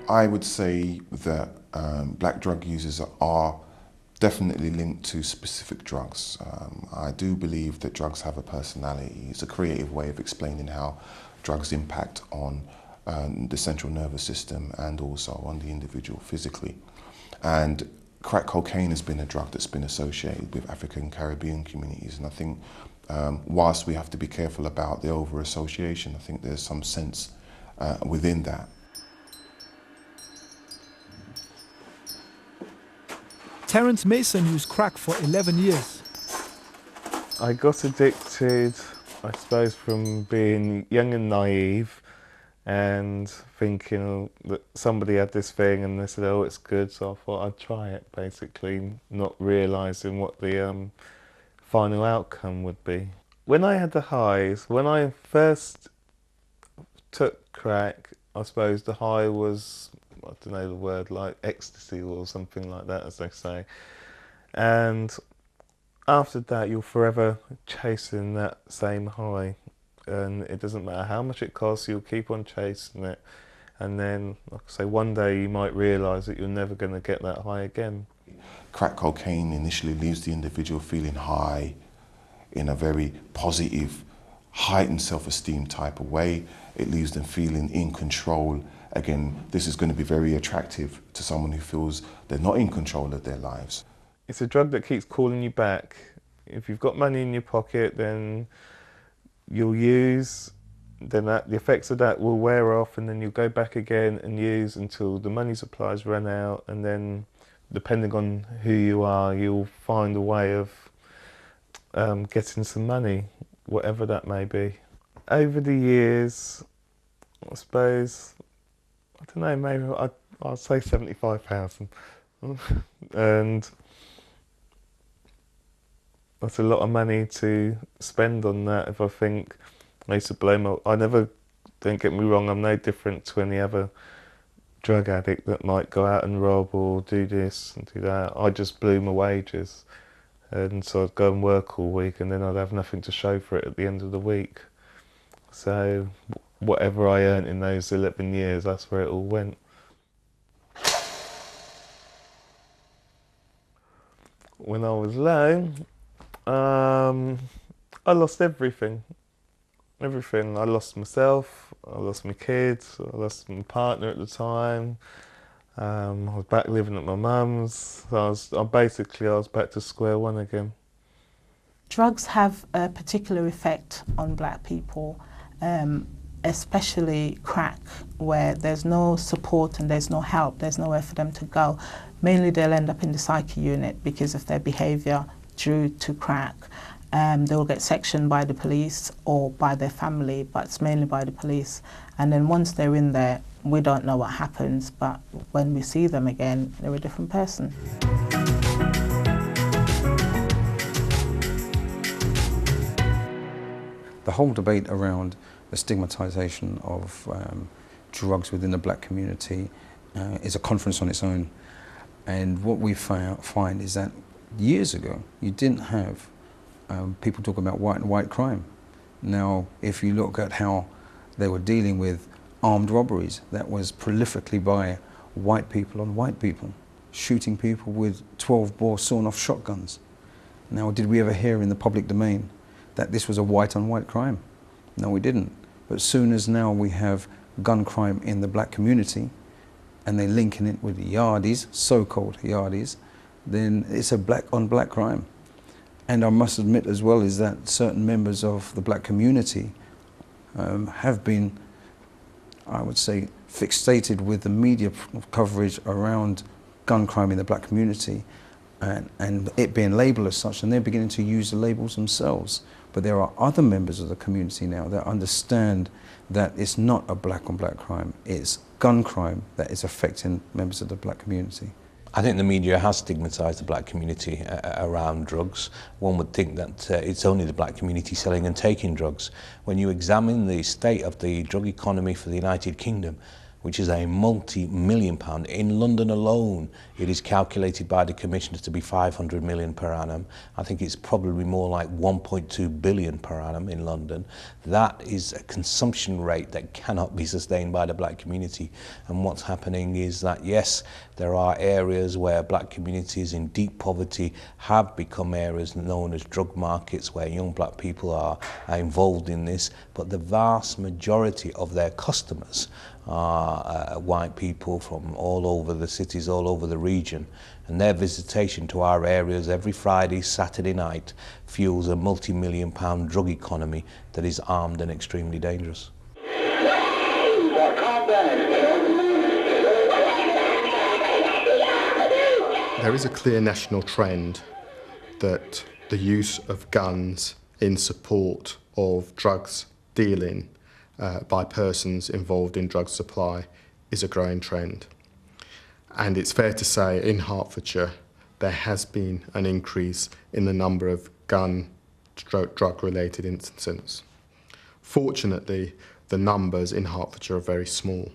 I would say that black drug users are definitely linked to specific drugs. I do believe that drugs have a personality. It's a creative way of explaining how drugs impact on the central nervous system and also on the individual physically. And crack cocaine has been a drug that's been associated with African Caribbean communities, and I think whilst we have to be careful about the over-association, I think there's some sense within that. Terence Mason used crack for 11 years. I got addicted, I suppose, from being young and naive and thinking that somebody had this thing and they said, oh, it's good, so I thought I'd try it, basically, not realising what the final outcome would be. When I had the highs, when I first took crack, I suppose the high was, I don't know the word, like ecstasy or something like that, as they say. And after that, you're forever chasing that same high. And it doesn't matter how much it costs, you'll keep on chasing it. And then, like I say, one day you might realise that you're never going to get that high again. Crack cocaine initially leaves the individual feeling high in a very positive, heightened self-esteem type of way. It leaves them feeling in control. Again, this is going to be very attractive to someone who feels they're not in control of their lives. It's a drug that keeps calling you back. If you've got money in your pocket, then you'll use, then the effects of that will wear off, and then you'll go back again and use until the money supplies run out, and then depending on who you are, you'll find a way of getting some money, whatever that may be. Over the years, I suppose, I don't know, maybe I'd say 75,000. And that's a lot of money to spend on that. If I think I used to blow don't get me wrong, I'm no different to any other drug addict that might go out and rob or do this and do that. I just blew my wages. And so I'd go and work all week and then I'd have nothing to show for it at the end of the week. So whatever I earned in those 11 years, that's where it all went. When I was low, I lost everything. Everything. I lost myself, I lost my kids, I lost my partner at the time. I was back living at my mum's. So I was back to square one again. Drugs have a particular effect on black people, especially crack, where there's no support and there's no help, there's nowhere for them to go. Mainly they'll end up in the psyche unit because of their behaviour due to crack. They will get sectioned by the police or by their family, but it's mainly by the police. And then once they're in there, we don't know what happens, but when we see them again, they're a different person. The whole debate around the stigmatisation of drugs within the black community is a conference on its own. And what we find is that years ago, you didn't have people talk about white and white crime. Now, if you look at how they were dealing with armed robberies, that was prolifically by white people on white people, shooting people with 12-bore sawn-off shotguns. Now, did we ever hear in the public domain that this was a white on white crime? No, we didn't. But as soon as now we have gun crime in the black community, and they're linking it with yardies, so-called yardies, then it's a black on black crime. And I must admit as well is that certain members of the black community have been, I would say, fixated with the media coverage around gun crime in the black community and it being labelled as such, and they're beginning to use the labels themselves. But there are other members of the community now that understand that it's not a black on black crime, it's gun crime that is affecting members of the black community. I think the media has stigmatised the black community around drugs. One would think that it's only the black community selling and taking drugs. When you examine the state of the drug economy for the United Kingdom, which is a multi-million pound. In London alone, it is calculated by the commissioners to be 500 million per annum. I think it's probably more like 1.2 billion per annum in London. That is a consumption rate that cannot be sustained by the black community. And what's happening is that, yes, there are areas where black communities in deep poverty have become areas known as drug markets where young black people are involved in this, but the vast majority of their customers are white people from all over the cities, all over the region, and their visitation to our areas every Friday, Saturday night fuels a multi-million pound drug economy that is armed and extremely dangerous. There is a clear national trend that the use of guns in support of drugs dealing by persons involved in drug supply is a growing trend. And it's fair to say in Hertfordshire there has been an increase in the number of drug-related incidents. Fortunately, the numbers in Hertfordshire are very small.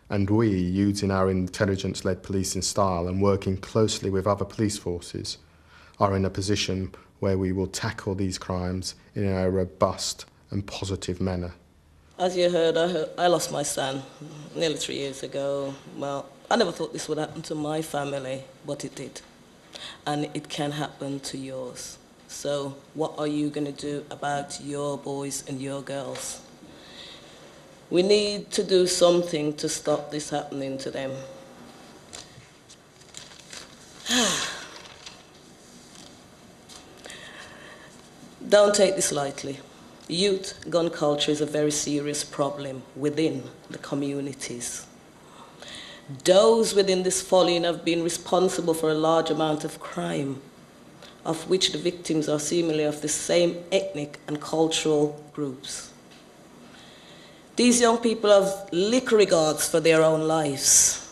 And we, using our intelligence-led policing style and working closely with other police forces, are in a position where we will tackle these crimes in a robust and positive manner. As you heard, I lost my son nearly 3 years ago. Well, I never thought this would happen to my family, but it did. And it can happen to yours. So what are you going to do about your boys and your girls? We need to do something to stop this happening to them. Don't take this lightly. Youth gun culture is a very serious problem within the communities. Those within this following have been responsible for a large amount of crime, of which the victims are seemingly of the same ethnic and cultural groups. These young people have little regards for their own lives,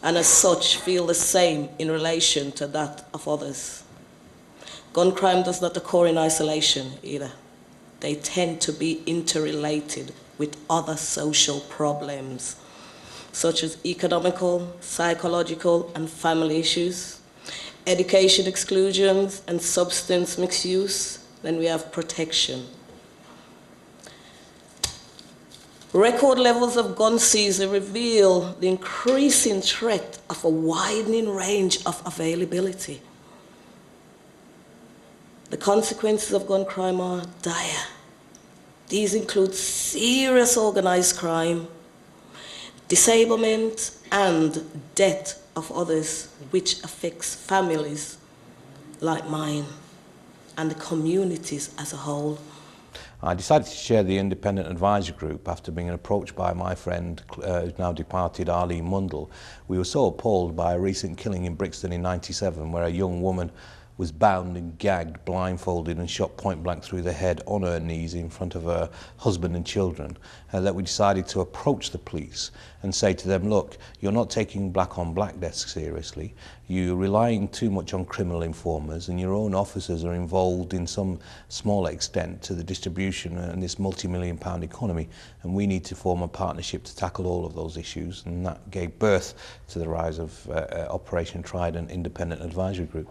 and as such feel the same in relation to that of others. Gun crime does not occur in isolation either. They tend to be interrelated with other social problems, such as economical, psychological, and family issues, education exclusions, and substance misuse. Then we have protection. Record levels of gun seizure reveal the increasing threat of a widening range of availability. The consequences of gun crime are dire. These include serious organized crime, disablement, and death of others, which affects families like mine and the communities as a whole. I decided to chair the Independent Advisory Group after being approached by my friend, who's now departed, Arlene Mundell. We were so appalled by a recent killing in Brixton in '97, where a young woman was bound and gagged, blindfolded and shot point blank through the head on her knees in front of her husband and children, that we decided to approach the police and say to them, look, you're not taking black on black deaths seriously, you're relying too much on criminal informers, and your own officers are involved in some small extent to the distribution and this multi-million pound economy, and we need to form a partnership to tackle all of those issues. And that gave birth to the rise of Operation Trident Independent Advisory Group.